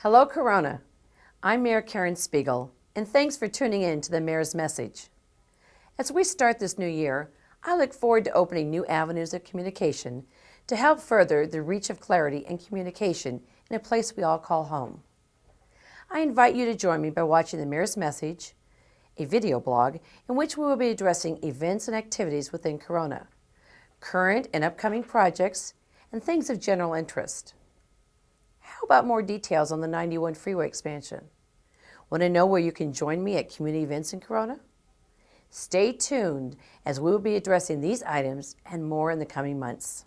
Hello, Corona. I'm Mayor Karen Spiegel, and thanks for tuning in to the Mayor's Message. As we start this new year, I look forward to opening new avenues of communication to help further the reach of clarity and communication in a place we all call home. I invite you to join me by watching the Mayor's Message, a video blog in which we will be addressing events and activities within Corona, current and upcoming projects, and things of general interest. How about more details on the 91 freeway expansion? Want to know where you can join me at community events in Corona? Stay tuned as we will be addressing these items and more in the coming months.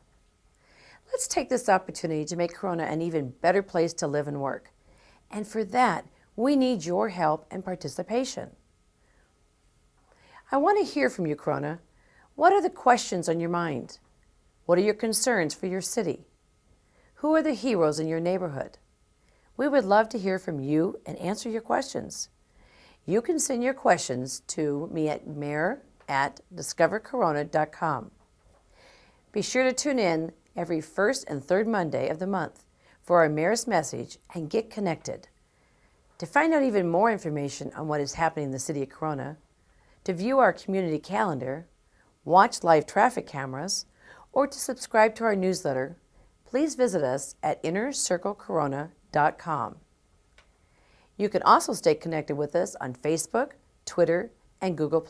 Let's take this opportunity to make Corona an even better place to live and work. And for that, we need your help and participation. I want to hear from you, Corona. What are the questions on your mind? What are your concerns for your city? Who are the heroes in your neighborhood? We would love to hear from you and answer your questions. You can send your questions to me at mayor@discovercorona.com. Be sure to tune in every first and third Monday of the month for our Mayor's Message and get connected. To find out even more information on what is happening in the city of Corona, to view our community calendar, watch live traffic cameras, or to subscribe to our newsletter, please visit us at innercirclecorona.com. You can also stay connected with us on Facebook, Twitter, and Google+.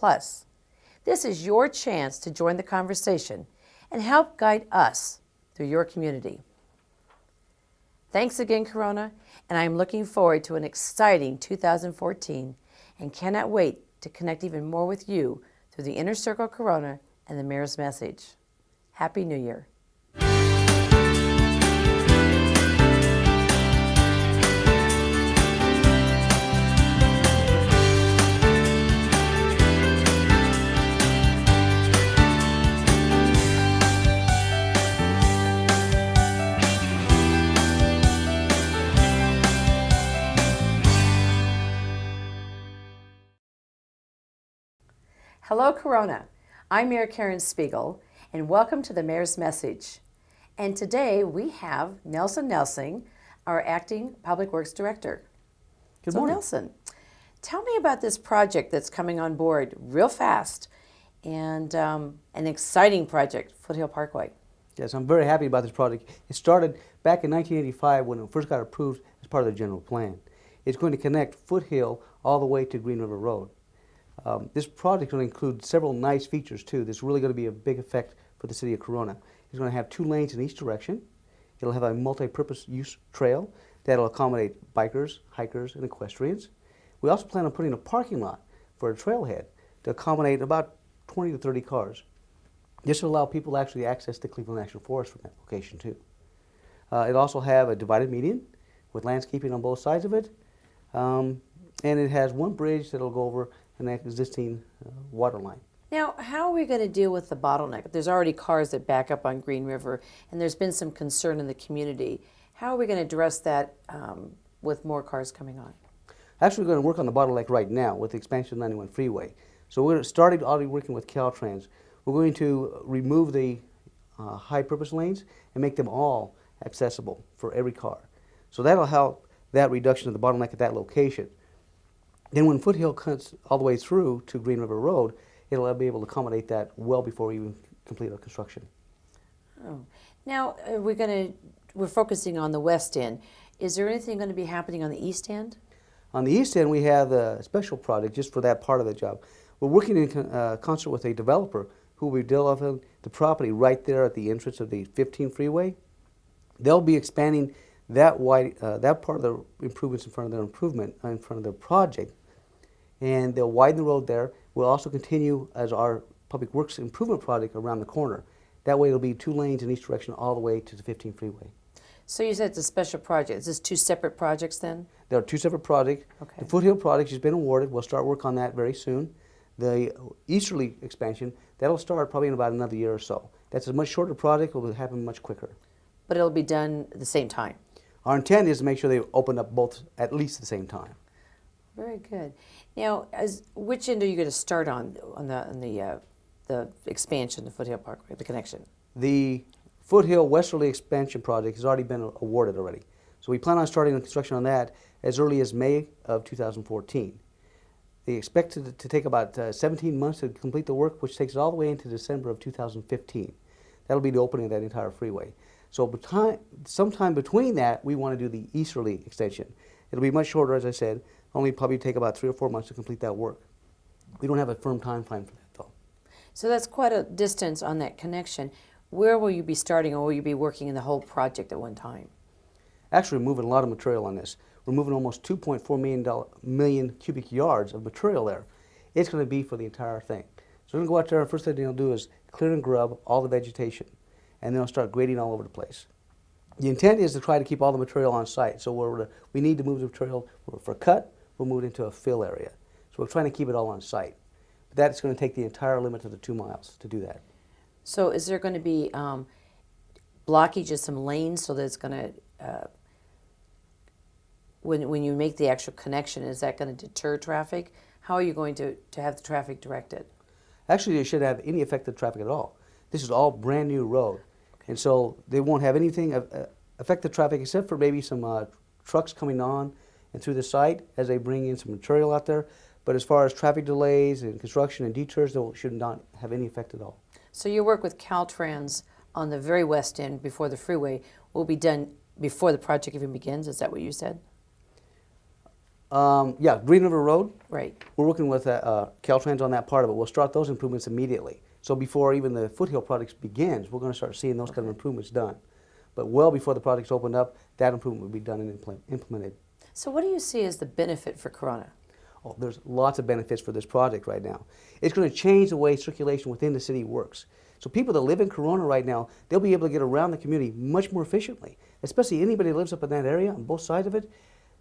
This is your chance to join the conversation and help guide us through your community. Thanks again, Corona, and I'm looking forward to an exciting 2014 and cannot wait to connect even more with you through the Inner Circle Corona and the Mayor's Message. Happy New Year. Hello, Corona. I'm Mayor Karen Spiegel, and welcome to the Mayor's Message. And today we have Nelson Nelsing, our acting Public Works Director. Good morning. Nelson, tell me about this project that's coming on board real fast, and an exciting project, Foothill Parkway. Yes, I'm very happy about this project. It started back in 1985 when it first got approved as part of the general plan. It's going to connect Foothill all the way to Green River Road. This project will include several nice features too. That's really going to be a big effect for the city of Corona. It's going to have 2 lanes in each direction. It'll have a multi-purpose use trail that'll accommodate bikers, hikers, and equestrians. We also plan on putting a parking lot for a trailhead to accommodate about 20 to 30 cars. This will allow people to actually access the Cleveland National Forest from that location too. It'll also have a divided median with landscaping on both sides of it. And it has one bridge that'll go over an existing water line. Now, how are we going to deal with the bottleneck? There's already cars that back up on Green River, and there's been some concern in the community. How are we going to address that with more cars coming on? Actually, we're going to work on the bottleneck right now with the expansion of the 91 freeway. So we're started already working with Caltrans. We're going to remove the high-purpose lanes and make them all accessible for every car. So that'll help that reduction of the bottleneck at that location. Then when Foothill cuts all the way through to Green River Road, it'll be able to accommodate that well before we even complete our construction. Oh. Now, we're focusing on the west end. Is there anything going to be happening on the east end? On the east end, we have a special project just for that part of the job. We're working in concert with a developer who will be developing the property right there at the entrance of the 15 freeway. They'll be expanding that part of the improvements in front of their project, and they'll widen the road there. We'll also continue as our public works improvement project around the corner. That way it'll be 2 lanes in each direction all the way to the 15 freeway. So you said it's a special project. Is this 2 separate projects then? There are 2 separate projects. Okay. The Foothill project has been awarded. We'll start work on that very soon. The easterly expansion, that'll start probably in about another year or so. That's a much shorter project. It will happen much quicker. But it'll be done at the same time? Our intent is to make sure they open up both at least at the same time. Very good. Now, which end are you going to start on the expansion, the Foothill Parkway, the connection? The Foothill Westerly expansion project has already been awarded already. So we plan on starting the construction on that as early as May of 2014. They expect it to take about 17 months to complete the work, which takes it all the way into December of 2015. That'll be the opening of that entire freeway. So sometime between that, we want to do the easterly extension. It'll be much shorter, as I said, only probably take about 3 or 4 months to complete that work. We don't have a firm time frame for that, though. So that's quite a distance on that connection. Where will you be starting, or will you be working in the whole project at one time? Actually, we're moving a lot of material on this. We're moving almost 2.4 million cubic yards of material there. It's going to be for the entire thing. So we're going to go out there, and first thing they'll do is clear and grub all the vegetation, and then they'll start grading all over the place. The intent is to try to keep all the material on site. So we need to move the material for cut, we'll move it into a fill area. So we're trying to keep it all on site. But that's going to take the entire limit of the 2 miles to do that. So is there going to be blockage of some lanes so that it's going to, when you make the actual connection, is that going to deter traffic? How are you going to have the traffic directed? Actually, it shouldn't have any effect on traffic at all. This is all brand new road. And so they won't have anything affect the traffic except for maybe some trucks coming on and through the site as they bring in some material out there. But as far as traffic delays and construction and detours, they should not have any effect at all. So your work with Caltrans on the very west end before the freeway will be done before the project even begins? Is that what you said? Yeah, Green River Road. Right. We're working with Caltrans on that part of it. We'll start those improvements immediately. So before even the Foothill project begins, we're going to start seeing those kind of improvements done. But well before the project's opened up, that improvement will be done and implemented. So what do you see as the benefit for Corona? Oh, there's lots of benefits for this project right now. It's going to change the way circulation within the city works. So people that live in Corona right now, they'll be able to get around the community much more efficiently, especially anybody that lives up in that area on both sides of it.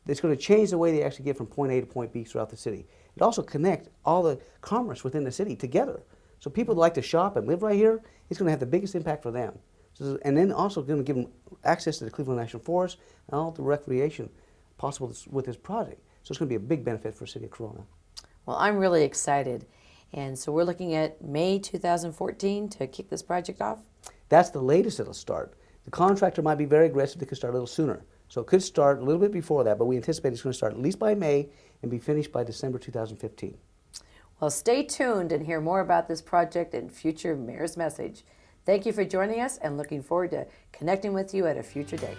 It's going to change the way they actually get from point A to point B throughout the city. It also connects all the commerce within the city together. So people that like to shop and live right here, it's going to have the biggest impact for them. So, and then also going to give them access to the Cleveland National Forest and all the recreation possible with this project. So it's going to be a big benefit for the city of Corona. Well, I'm really excited. And so we're looking at May 2014 to kick this project off? That's the latest it'll start. The contractor might be very aggressive. They could start a little sooner. So it could start a little bit before that, but we anticipate it's going to start at least by May and be finished by December 2015. Well, stay tuned and hear more about this project in future Mayor's Message. Thank you for joining us and looking forward to connecting with you at a future date.